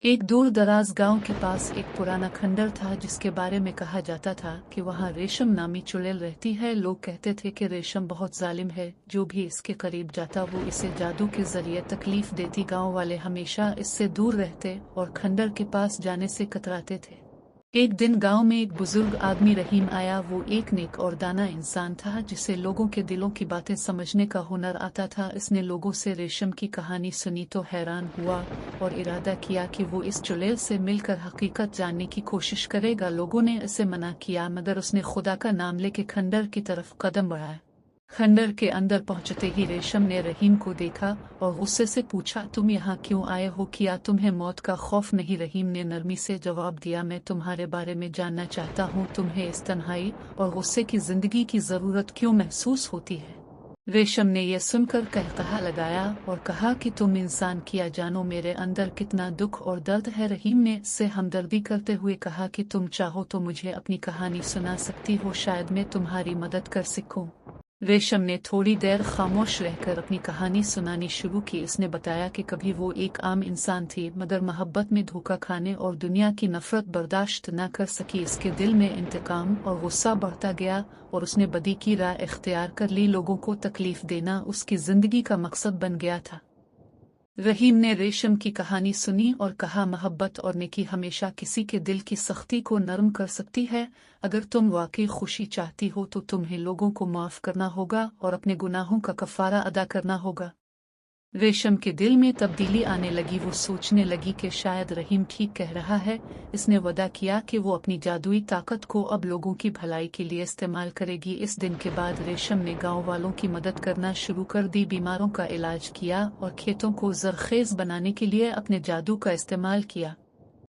एक दूर दराज गांव के पास एक पुराना खंडर था जिसके बारे में कहा जाता था कि वहां रेशम नामी चुड़ैल रहती है। लोग कहते थे कि रेशम बहुत जालिम है, जो भी इसके करीब जाता वो इसे जादू के जरिए तकलीफ देती। गांव वाले हमेशा इससे दूर रहते और खंडर के पास जाने से कतराते थे। एक दिन गांव में एक बुजुर्ग आदमी रहीम आया। वो एक नेक और दाना इंसान था जिसे लोगों के दिलों की बातें समझने का हुनर आता था। इसने लोगों से रेशम की कहानी सुनी तो हैरान हुआ और इरादा किया कि वो इस चुड़ैल से मिलकर हकीकत जानने की कोशिश करेगा। लोगों ने इसे मना किया मगर उसने खुदा का नाम लेके खंडर की तरफ कदम बढ़ाया। खंडर के अंदर पहुंचते ही रेशम ने रहीम को देखा और गुस्से से पूछा, तुम यहाँ क्यों आए हो? क्या तुम्हें मौत का खौफ नहीं? रहीम ने नरमी से जवाब दिया, मैं तुम्हारे बारे में जानना चाहता हूँ। तुम्हें इस तन्हाई और गुस्से की जिंदगी की जरूरत क्यों महसूस होती है? रेशम ने यह सुनकर कहकहा लगाया और कहा कि तुम इंसान किया जानो मेरे अंदर कितना दुख और दर्द है। रहीम ने इससे हमदर्दी करते हुए कहा कि तुम चाहो तो मुझे अपनी कहानी सुना सकती हो, शायद मैं तुम्हारी मदद कर सकूं। रेशम ने थोड़ी देर खामोश रहकर अपनी कहानी सुनानी शुरू की। उसने बताया कि कभी वो एक आम इंसान थी मगर मोहब्बत में धोखा खाने और दुनिया की नफरत बर्दाश्त न कर सकी। इसके दिल में इंतकाम और गुस्सा बढ़ता गया और उसने बदी की राह इख्तियार कर ली। लोगों को तकलीफ देना उसकी जिंदगी का मकसद बन गया था। रहीम ने रेशम की कहानी सुनी और कहा, मोहब्बत और नेकी हमेशा किसी के दिल की सख्ती को नरम कर सकती है। अगर तुम वाकई खुशी चाहती हो तो तुम्हें लोगों को माफ करना होगा और अपने गुनाहों का कफारा अदा करना होगा। रेशम के दिल में तब्दीली आने लगी। वो सोचने लगी कि शायद रहीम ठीक कह रहा है। इसने वादा किया कि वो अपनी जादुई ताकत को अब लोगों की भलाई के लिए इस्तेमाल करेगी। इस दिन के बाद रेशम ने गांव वालों की मदद करना शुरू कर दी, बीमारों का इलाज किया और खेतों को जरखेज बनाने के लिए अपने जादू का इस्तेमाल किया।